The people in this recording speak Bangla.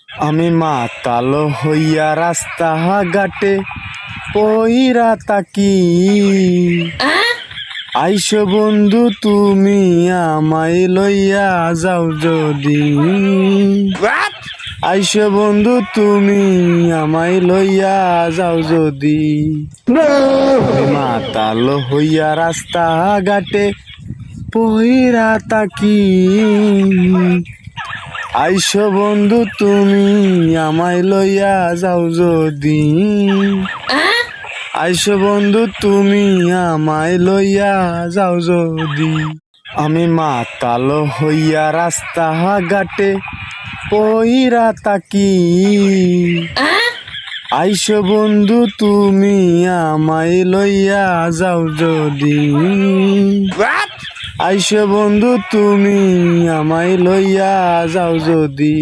আমি মাতাল হইয়া রাস্তা ঘাটে পইরা তাকি, আইসো বন্ধু তুমি আমায় লইয়া যাও যদি, আইসো বন্ধু তুমি আমায় লইয়া যাও যদি। আমি মাতাল হইয়া রাস্তা ঘাটে পইরা তাকি, আইসো বন্ধু তুমি আমায় লইয়া যাও যদি, আইসো বন্ধু তুমি আমায় লইয়া যাও যদি। আমি মাতাল হইয়া রাস্তা ঘাটে পইরা তাকি, আইসো বন্ধু তুমি আমায় লইয়া যাও যদি, আইসো বন্ধু তুমি আমায় লইয়া যাও যদি।